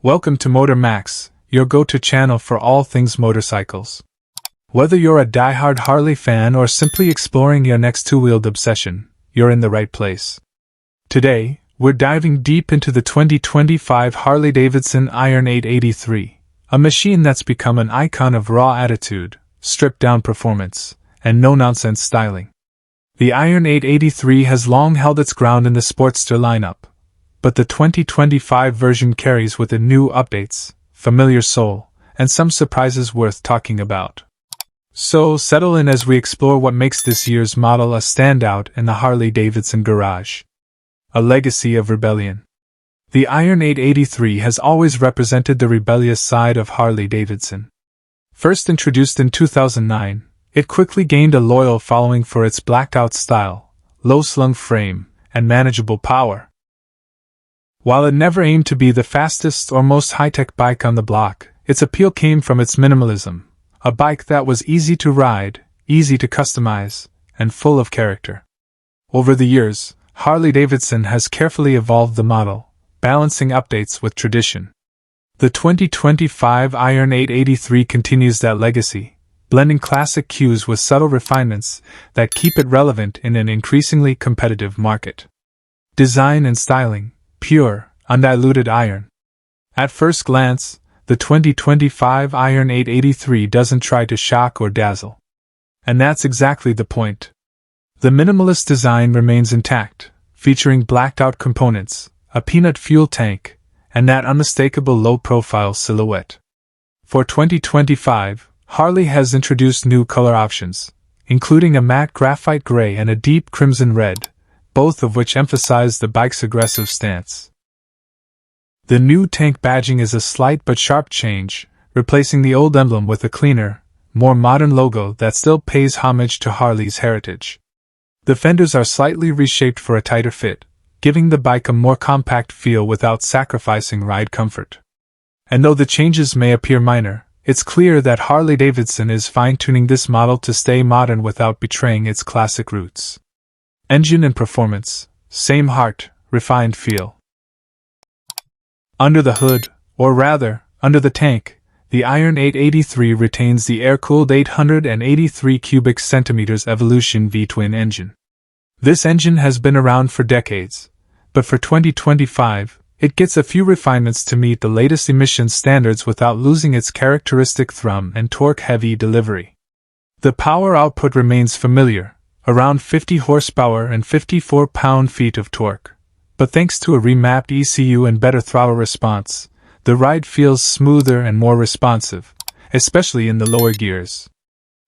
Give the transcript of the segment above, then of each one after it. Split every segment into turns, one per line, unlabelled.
Welcome to Motor Max, your go-to channel for all things motorcycles. Whether you're a die-hard Harley fan or simply exploring your next two-wheeled obsession, you're in the right place. Today, we're diving deep into the 2025 Harley-Davidson Iron 883, a machine that's become an icon of raw attitude, stripped-down performance, and no-nonsense styling. The Iron 883 has long held its ground in the Sportster lineup, but the 2025 version carries with it new updates, familiar soul, and some surprises worth talking about. So settle in as we explore what makes this year's model a standout in the Harley-Davidson garage. A legacy of rebellion. The Iron 883 has always represented the rebellious side of Harley-Davidson. First introduced in 2009, it quickly gained a loyal following for its blacked-out style, low-slung frame, and manageable power. While it never aimed to be the fastest or most high-tech bike on the block, its appeal came from its minimalism, a bike that was easy to ride, easy to customize, and full of character. Over the years, Harley-Davidson has carefully evolved the model, balancing updates with tradition. The 2025 Iron 883 continues that legacy, blending classic cues with subtle refinements that keep it relevant in an increasingly competitive market. Design and styling. Pure, undiluted iron. At first glance, the 2025 Iron 883 doesn't try to shock or dazzle. And that's exactly the point. The minimalist design remains intact, featuring blacked-out components, a peanut fuel tank, and that unmistakable low-profile silhouette. For 2025, Harley has introduced new color options, including a matte graphite gray and a deep crimson red, both of which emphasize the bike's aggressive stance. The new tank badging is a slight but sharp change, replacing the old emblem with a cleaner, more modern logo that still pays homage to Harley's heritage. The fenders are slightly reshaped for a tighter fit, giving the bike a more compact feel without sacrificing ride comfort. And though the changes may appear minor, it's clear that Harley-Davidson is fine-tuning this model to stay modern without betraying its classic roots. Engine and performance, same heart, refined feel. Under the hood, or rather, under the tank, the Iron 883 retains the air-cooled 883 cubic centimeters Evolution V-twin engine. This engine has been around for decades, but for 2025, it gets a few refinements to meet the latest emissions standards without losing its characteristic thrum and torque-heavy delivery. The power output remains familiar, around 50 horsepower and 54 pound-feet of torque. But thanks to a remapped ECU and better throttle response, the ride feels smoother and more responsive, especially in the lower gears.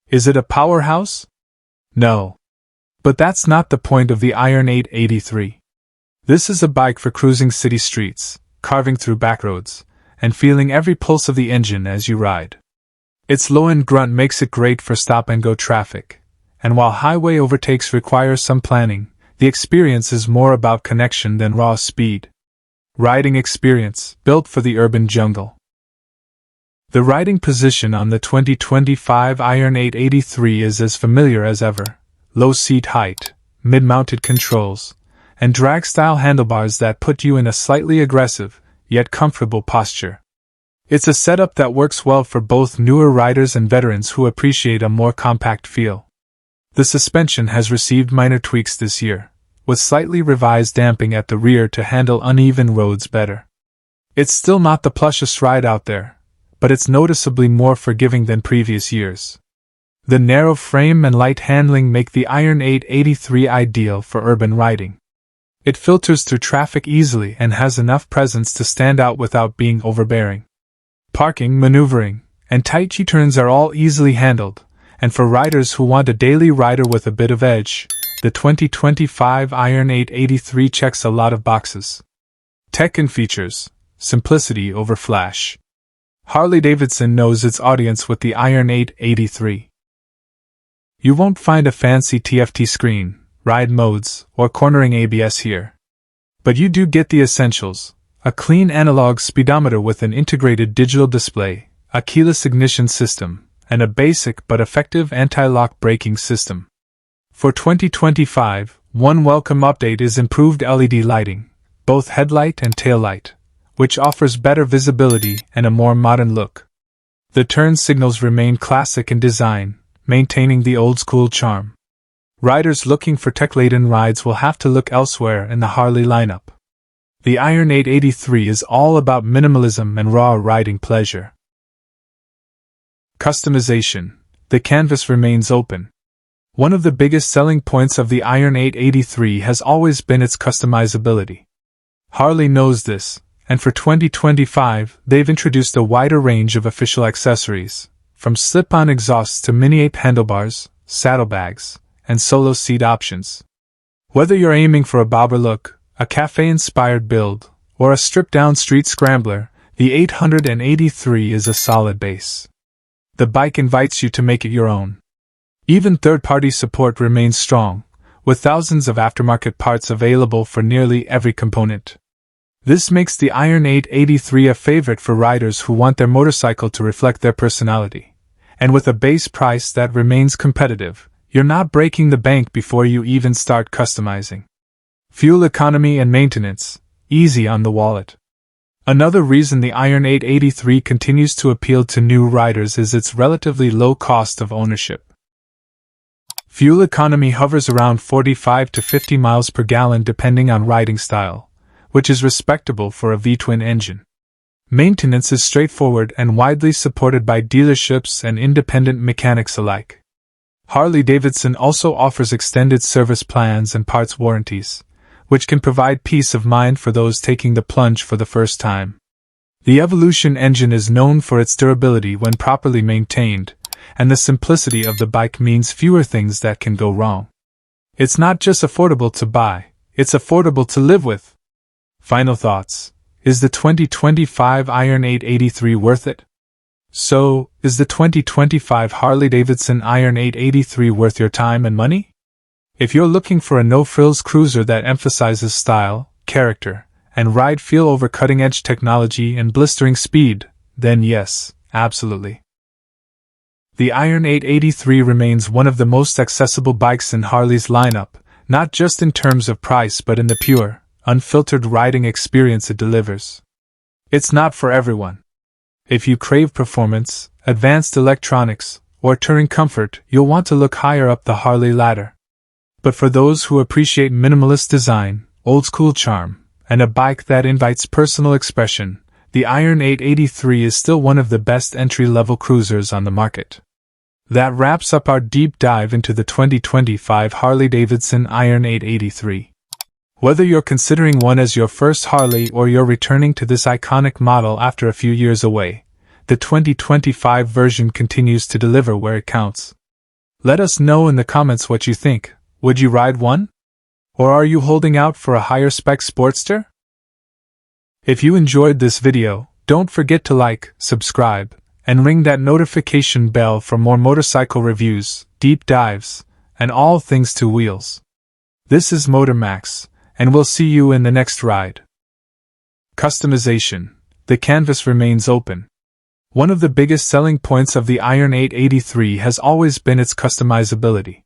Is it a powerhouse? No. But that's not the point of the Iron 883. This is a bike for cruising city streets, carving through backroads, and feeling every pulse of the engine as you ride. Its low-end grunt makes it great for stop-and-go traffic. And while highway overtakes require some planning, the experience is more about connection than raw speed. Riding experience, built for the urban jungle. The riding position on the 2025 Iron 883 is as familiar as ever. Low seat height, mid-mounted controls, and drag-style handlebars that put you in a slightly aggressive, yet comfortable posture. It's a setup that works well for both newer riders and veterans who appreciate a more compact feel. The suspension has received minor tweaks this year, with slightly revised damping at the rear to handle uneven roads better. It's still not the plushest ride out there, but it's noticeably more forgiving than previous years. The narrow frame and light handling make the Iron 883 ideal for urban riding. It filters through traffic easily and has enough presence to stand out without being overbearing. Parking, maneuvering, and tight U-turns are all easily handled. And for riders who want a daily rider with a bit of edge, the 2025 Iron 883 checks a lot of boxes. Tech and features, simplicity over flash. Harley-Davidson knows its audience with the Iron 883. You won't find a fancy TFT screen, ride modes, or cornering ABS here. But you do get the essentials: a clean analog speedometer with an integrated digital display, a keyless ignition system, and a basic but effective anti-lock braking system. For 2025, one welcome update is improved LED lighting, both headlight and taillight, which offers better visibility and a more modern look. The turn signals remain classic in design, maintaining the old-school charm. Riders looking for tech-laden rides will have to look elsewhere in the Harley lineup. The Iron 883 is all about minimalism and raw riding pleasure. Customization. The canvas remains open. One of the biggest selling points of the Iron 883 has always been its customizability. Harley knows this, and for 2025, they've introduced a wider range of official accessories, from slip-on exhausts to mini-ape handlebars, saddlebags, and solo seat options. Whether you're aiming for a bobber look, a cafe-inspired build, or a stripped-down street scrambler, the 883 is a solid base. The bike invites you to make it your own. Even third-party support remains strong, with thousands of aftermarket parts available for nearly every component. This makes the Iron 883 a favorite for riders who want their motorcycle to reflect their personality. And with a base price that remains competitive, you're not breaking the bank before you even start customizing. Fuel economy and maintenance, easy on the wallet. Another reason the Iron 883 continues to appeal to new riders is its relatively low cost of ownership. Fuel economy hovers around 45 to 50 miles per gallon depending on riding style, which is respectable for a V-twin engine. Maintenance is straightforward and widely supported by dealerships and independent mechanics alike. Harley-Davidson also offers extended service plans and parts warranties, which can provide peace of mind for those taking the plunge for the first time. The Evolution engine is known for its durability when properly maintained, and the simplicity of the bike means fewer things that can go wrong. It's not just affordable to buy, it's affordable to live with. Final thoughts. Is the 2025 Iron 883 worth it? So, is the 2025 Harley-Davidson Iron 883 worth your time and money? If you're looking for a no-frills cruiser that emphasizes style, character, and ride feel over cutting-edge technology and blistering speed, then yes, absolutely. The Iron 883 remains one of the most accessible bikes in Harley's lineup, not just in terms of price but in the pure, unfiltered riding experience it delivers. It's not for everyone. If you crave performance, advanced electronics, or touring comfort, you'll want to look higher up the Harley ladder. But for those who appreciate minimalist design, old-school charm, and a bike that invites personal expression, the Iron 883 is still one of the best entry-level cruisers on the market. That wraps up our deep dive into the 2025 Harley-Davidson Iron 883. Whether you're considering one as your first Harley or you're returning to this iconic model after a few years away, the 2025 version continues to deliver where it counts. Let us know in the comments what you think. Would you ride one? Or are you holding out for a higher spec Sportster? If you enjoyed this video, don't forget to like, subscribe, and ring that notification bell for more motorcycle reviews, deep dives, and all things two wheels. This is MotorMax, and we'll see you in the next ride. Customization. The canvas remains open. One of the biggest selling points of the Iron 883 has always been its customizability.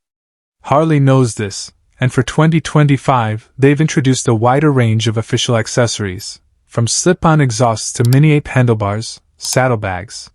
Harley knows this, and for 2025, they've introduced a wider range of official accessories, from slip-on exhausts to mini-ape handlebars, saddlebags,